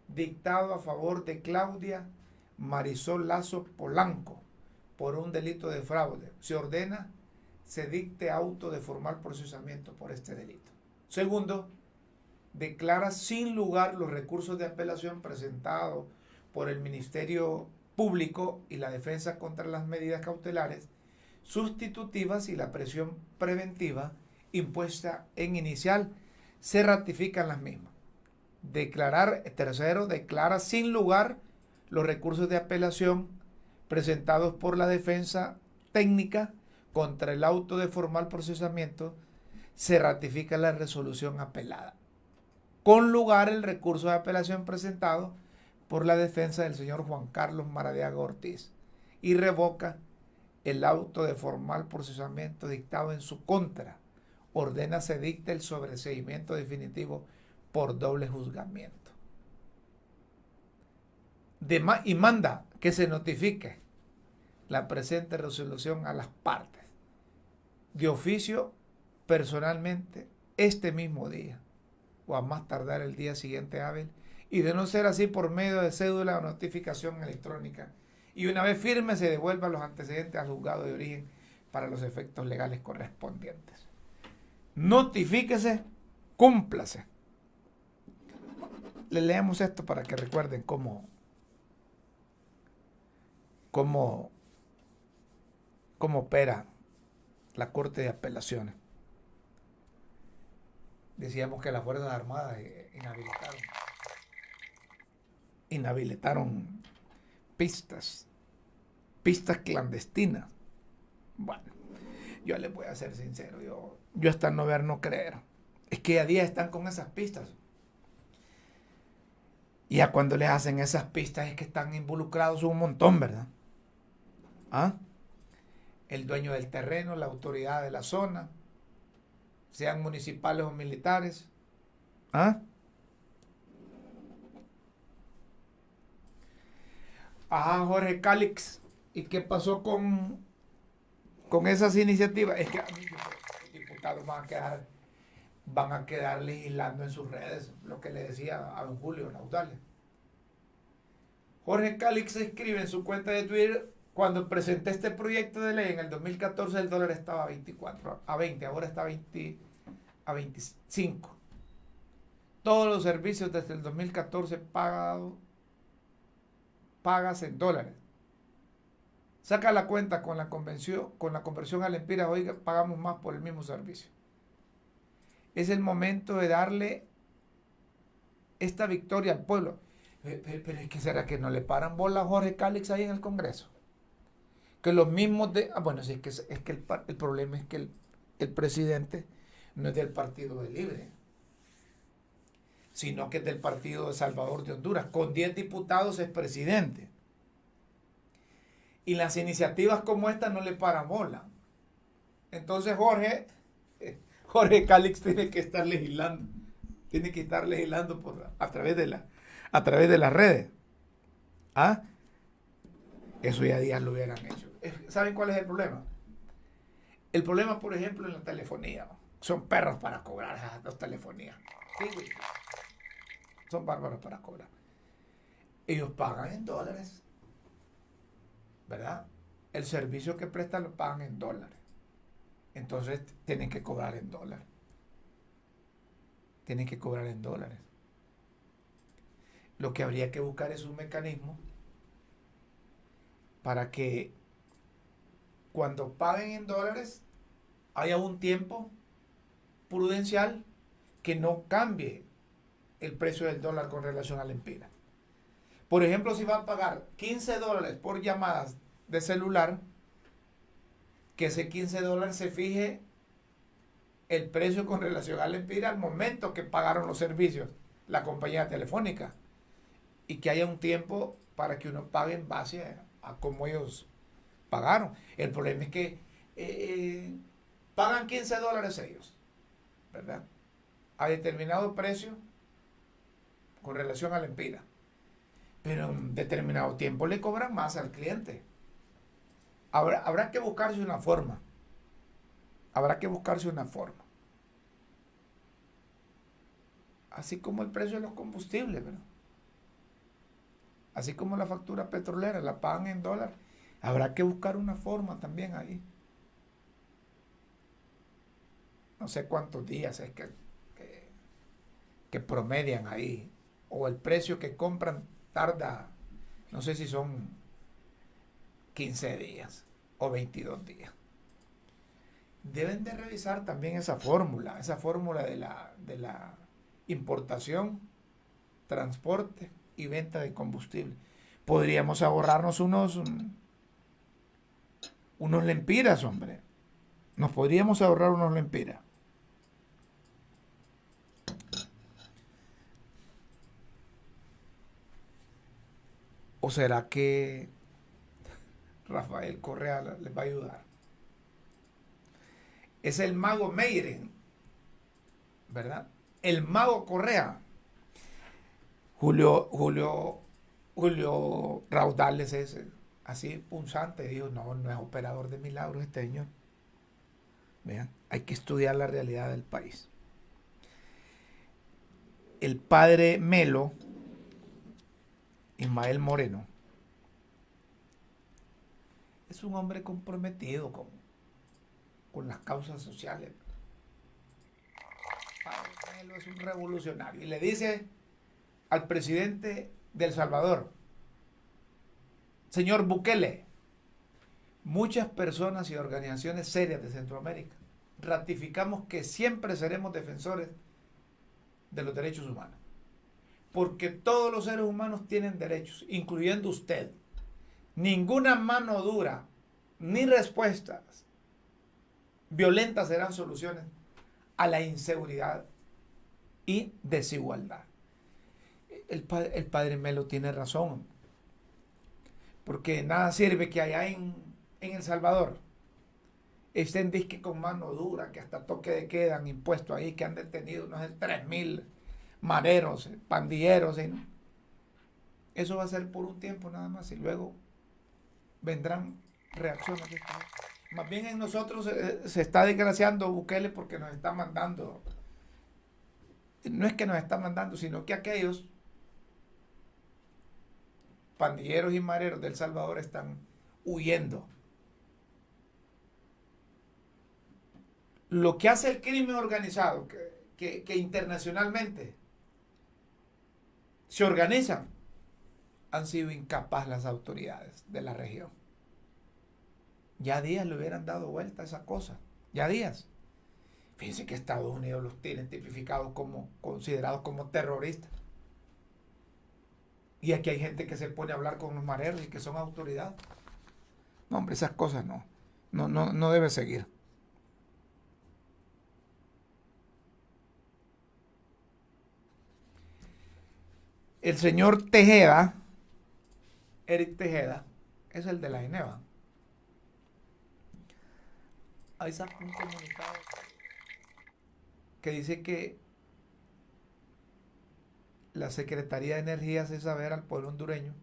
dictado a favor de Claudia Marisol Lazo Polanco por un delito de fraude. Se ordena se dicte auto de formal procesamiento por este delito. Segundo, declara sin lugar los recursos de apelación presentados por el Ministerio Público y la defensa contra las medidas cautelares sustitutivas y la presión preventiva impuesta en inicial. Se ratifican las mismas. Tercero, declara sin lugar los recursos de apelación presentados por la defensa técnica contra el auto de formal procesamiento. Se ratifica la resolución apelada. Con lugar el recurso de apelación presentado por la defensa del señor Juan Carlos Maradiaga Ortiz y revoca el auto de formal procesamiento dictado en su contra. Ordena se dicte el sobreseimiento definitivo por doble juzgamiento. Y manda que se notifique la presente resolución a las partes de oficio personalmente este mismo día o a más tardar el día siguiente hábil, y de no ser así por medio de cédula o notificación electrónica, y una vez firme se devuelvan los antecedentes al juzgado de origen para los efectos legales correspondientes. Notifíquese, cúmplase. Le leemos esto para que recuerden cómo opera la Corte de Apelaciones. Decíamos que las Fuerzas Armadas inhabilitaron pistas clandestinas. Bueno, yo les voy a ser sincero, yo hasta no ver, no creer. Es que a día están con esas pistas. Y a cuando les hacen esas pistas es que están involucrados un montón, ¿verdad? El dueño del terreno, la autoridad de la zona, sean municipales o militares. Jorge Calix, ¿y qué pasó con esas iniciativas? Es que a mí los diputados van a quedar legislando en sus redes, lo que le decía a don Julio Laudales. Jorge Calix escribe en su cuenta de Twitter: cuando presenté este proyecto de ley en el 2014 el dólar estaba a 20, ahora está a 25. Todos los servicios desde el 2014 pagas en dólares. Saca la cuenta con la conversión al empira, oiga, pagamos más por el mismo servicio. Es el momento de darle esta victoria al pueblo. Pero es que será que no le paran bola a Jorge Calix ahí en el Congreso. Que los mismos sí, es que el problema es que el presidente no es del Partido de Libre, sino que es del Partido de Salvador de Honduras. Con 10 diputados es presidente. Y las iniciativas como esta no le paran bola. Entonces Jorge Calix tiene que estar legislando. Tiene que estar legislando a través de las redes. Eso ya días lo hubieran hecho. ¿Saben cuál es el problema? El problema, por ejemplo, en la telefonía. Son perros para cobrar las telefonías. Sí, güey. Son bárbaros para cobrar. Ellos pagan en dólares, ¿verdad? El servicio que prestan lo pagan en dólares. Entonces tienen que cobrar en dólares. Tienen que cobrar en dólares. Lo que habría que buscar es un mecanismo para que cuando paguen en dólares haya un tiempo prudencial que no cambie el precio del dólar con relación al empira. Por ejemplo, si van a pagar $15 por llamadas de celular, que ese $15 se fije el precio con relación al Empira al momento que pagaron los servicios la compañía telefónica, y que haya un tiempo para que uno pague en base a cómo ellos pagaron. El problema es que pagan $15 ellos, ¿verdad? A determinado precio con relación al Empira, pero en determinado tiempo le cobran más al cliente. Habrá que buscarse una forma. Habrá que buscarse una forma. Así como el precio de los combustibles, ¿verdad? Así como la factura petrolera la pagan en dólares, habrá que buscar una forma también ahí. No sé cuántos días es que promedian ahí. O el precio que compran tarda, no sé si son 15 días o 22 días. Deben de revisar también esa fórmula de la importación, transporte y venta de combustible. Podríamos ahorrarnos unos lempiras, hombre. Nos podríamos ahorrar unos lempiras. ¿O será que Rafael Correa les va a ayudar? Es el mago Meiren, ¿verdad? El mago Correa. Julio Raudales es así punzante. Dijo, no es operador de milagros este señor. Vean, hay que estudiar la realidad del país. El padre Melo, Ismael Moreno, es un hombre comprometido con las causas sociales. Padre Melo es un revolucionario y le dice al presidente de El Salvador, señor Bukele, muchas personas y organizaciones serias de Centroamérica ratificamos que siempre seremos defensores de los derechos humanos, porque todos los seres humanos tienen derechos, incluyendo usted. Ninguna mano dura ni respuestas violentas serán soluciones a la inseguridad y desigualdad. El padre Melo tiene razón, porque nada sirve que allá en El Salvador estén disque con mano dura, que hasta toque de queda han impuesto ahí, que han detenido unos 3,000 mareros, pandilleros. ¿No? Eso va a ser por un tiempo nada más y luego vendrán reacciones. Más bien en nosotros se está desgraciando Bukele porque nos está mandando, no es que nos está mandando, sino que aquellos pandilleros y mareros de El Salvador están huyendo. Lo que hace el crimen organizado, que internacionalmente se organizan, han sido incapaces las autoridades de la región. Ya días le hubieran dado vuelta a esa cosa. Ya días. Fíjense que Estados Unidos los tiene tipificados como, considerados como terroristas. Y aquí hay gente que se pone a hablar con los mareros y que son autoridades. No, hombre, esas cosas no debe seguir. El señor Tejeda, Eric Tejeda, es el de la INEVA. Ahí sacó un comunicado que dice que la Secretaría de Energía hace saber al pueblo hondureño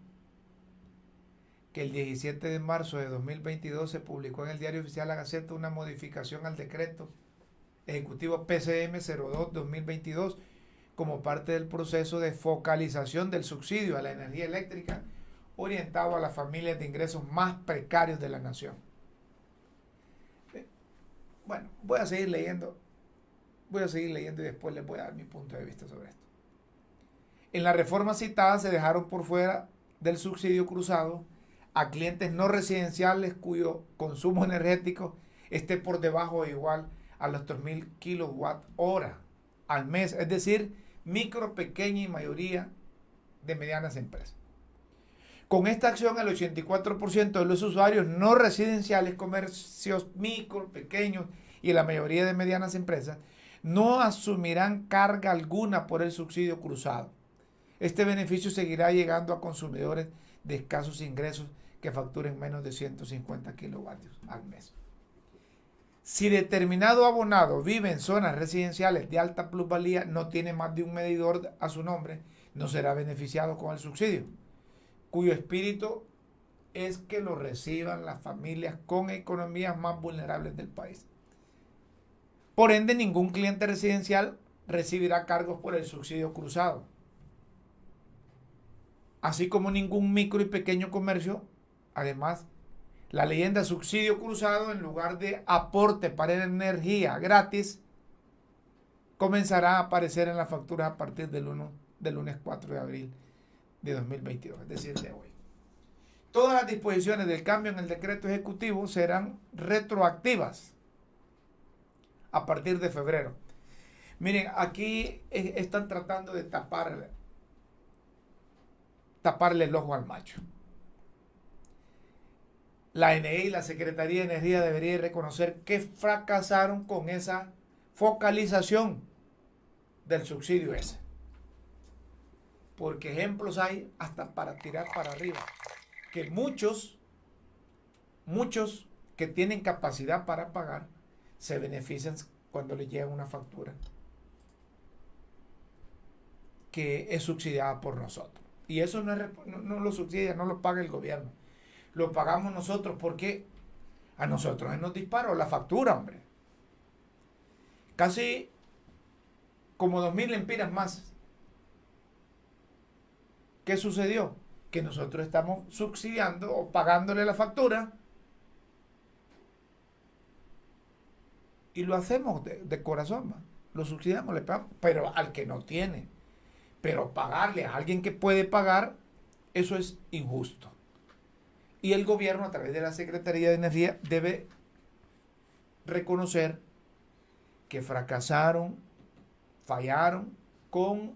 que el 17 de marzo de 2022 se publicó en el Diario Oficial La Gaceta una modificación al decreto ejecutivo PCM 02-2022 como parte del proceso de focalización del subsidio a la energía eléctrica orientado a las familias de ingresos más precarios de la nación. Bueno, voy a seguir leyendo y después les voy a dar mi punto de vista sobre esto. En la reforma citada se dejaron por fuera del subsidio cruzado a clientes no residenciales cuyo consumo energético esté por debajo o igual a los 3,000 kWh al mes, es decir, micro, pequeña y mayoría de medianas empresas. Con esta acción, el 84% de los usuarios no residenciales, comercios micro, pequeños y la mayoría de medianas empresas no asumirán carga alguna por el subsidio cruzado. Este beneficio seguirá llegando a consumidores de escasos ingresos que facturen menos de 150 kilovatios al mes. Si determinado abonado vive en zonas residenciales de alta plusvalía, no tiene más de un medidor a su nombre, no será beneficiado con el subsidio, cuyo espíritu es que lo reciban las familias con economías más vulnerables del país. Por ende, ningún cliente residencial recibirá cargos por el subsidio cruzado, así como ningún micro y pequeño comercio. Además, la leyenda subsidio cruzado, en lugar de aporte para energía gratis, comenzará a aparecer en las facturas a partir del lunes 4 de abril de 2022, es decir, de hoy. Todas las disposiciones del cambio en el decreto ejecutivo serán retroactivas a partir de febrero. Miren, aquí están tratando de taparle el ojo al macho. La ANE y la Secretaría de Energía deberían reconocer que fracasaron con esa focalización del subsidio ese. Porque ejemplos hay hasta para tirar para arriba. Que muchos que tienen capacidad para pagar se benefician cuando les llega una factura que es subsidiada por nosotros. Y eso no lo subsidia, no lo paga el gobierno. Lo pagamos nosotros porque a nosotros nos disparó la factura, hombre. Casi como 2.000 lempiras más. ¿Qué sucedió? Que nosotros estamos subsidiando o pagándole la factura y lo hacemos de corazón, ¿va? Lo subsidiamos, le pagamos, pero al que no tiene. Pero pagarle a alguien que puede pagar, eso es injusto. Y el gobierno, a través de la Secretaría de Energía, debe reconocer que fracasaron, fallaron con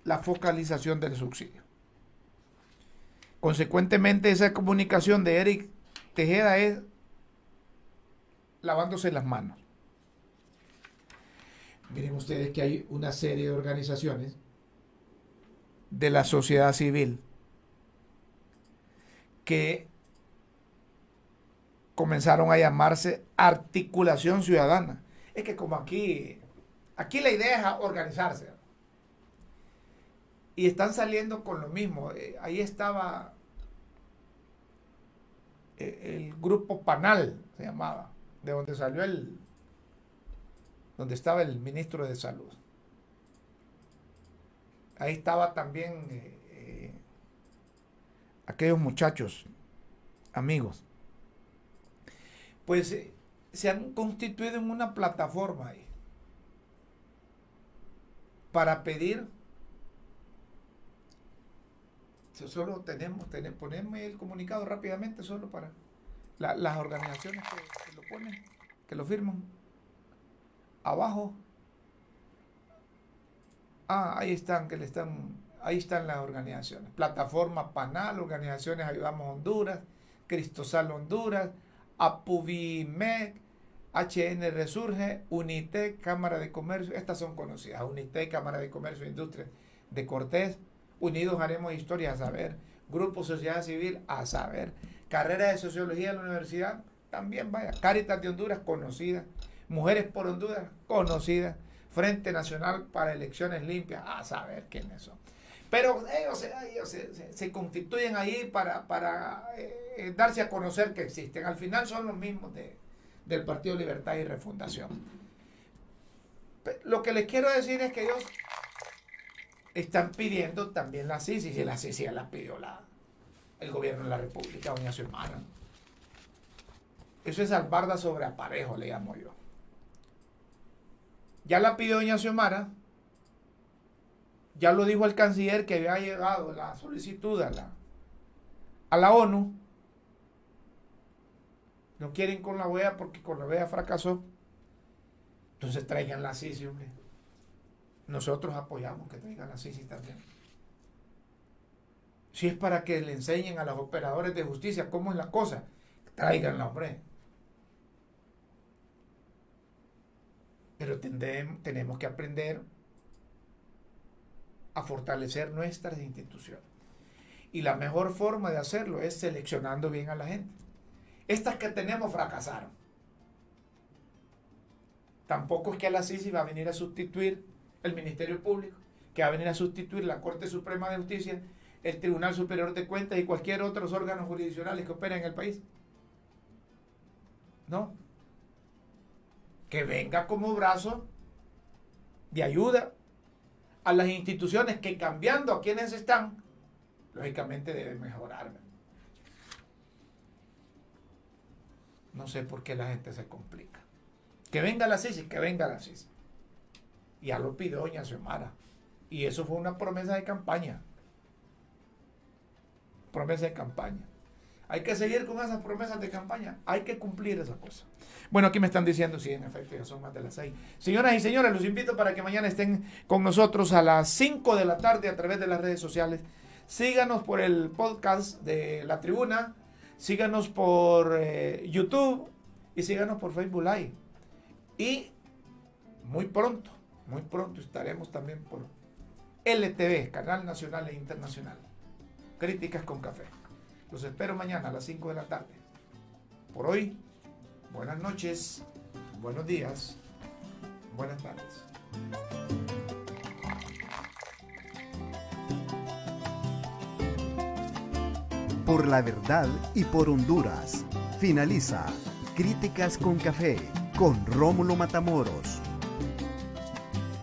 la focalización del subsidio. Consecuentemente, esa comunicación de Eric Tejeda es lavándose las manos. Miren ustedes que hay una serie de organizaciones de la sociedad civil que comenzaron a llamarse Articulación Ciudadana. Es que como aquí la idea es organizarse. Y están saliendo con lo mismo. Ahí estaba el grupo Panal, se llamaba, de donde salió donde estaba el ministro de Salud. Ahí estaba también aquellos muchachos, amigos. Pues se han constituido en una plataforma ahí para pedir. Solo ponemos el comunicado rápidamente, solo para las organizaciones que lo ponen, que lo firman. Abajo. Ahí están las organizaciones. Plataforma Panal, Organizaciones Ayudamos Honduras, Cristosal Honduras, Apuvimec, HN Resurge, Unitec, Cámara de Comercio. Estas son conocidas. Unitec, Cámara de Comercio e Industria de Cortés. Unidos Haremos Historia, a saber. Grupo Sociedad Civil, a saber. Carrera de Sociología de la Universidad, también vaya. Cáritas de Honduras, conocida. Mujeres por Honduras, conocida. Frente Nacional para Elecciones Limpias, a saber quiénes son. Pero ellos se constituyen ahí para darse a conocer que existen. Al final son los mismos del Partido Libertad y Refundación. Lo que les quiero decir es que ellos están pidiendo también la CICI, y la CICI ya la pidió el gobierno de la República, doña Xiomara. Eso es albarda sobre aparejo, le llamo yo. Ya la pidió doña Xiomara, ya lo dijo el canciller que había llegado la solicitud a la ONU. No quieren con la OEA porque con la OEA fracasó. Entonces traigan la CICI, hombre. Nosotros apoyamos que traigan la CICI también. Si es para que le enseñen a los operadores de justicia cómo es la cosa, tráiganla, hombre. Pero tenemos que aprender a fortalecer nuestras instituciones. Y la mejor forma de hacerlo es seleccionando bien a la gente. Estas que tenemos fracasaron. Tampoco es que la CICI va a venir a sustituir el Ministerio Público, que va a venir a sustituir la Corte Suprema de Justicia, el Tribunal Superior de Cuentas y cualquier otros órganos jurisdiccionales que operen en el país. No. Que venga como brazo de ayuda a las instituciones que, cambiando a quienes están, lógicamente deben mejorar. No sé por qué la gente se complica. Que venga la CICI, que venga la CICI. Ya lo pidió doña Xiomara. Y eso fue una promesa de campaña. Promesa de campaña. Hay que seguir con esas promesas de campaña. Hay que cumplir esas cosas. Bueno, aquí me están diciendo, sí, en efecto, ya son más de las 6. Señoras y señores, los invito para que mañana estén con nosotros a las 5 de la tarde a través de las redes sociales. Síganos por el podcast de La Tribuna. Síganos por YouTube. Y síganos por Facebook Live. Y muy pronto estaremos también por LTV, Canal Nacional e Internacional. Críticas con Café. Los espero mañana a las 5 de la tarde. Por hoy, buenas noches, buenos días, buenas tardes. Por la verdad y por Honduras. Finaliza Críticas con Café con Rómulo Matamoros.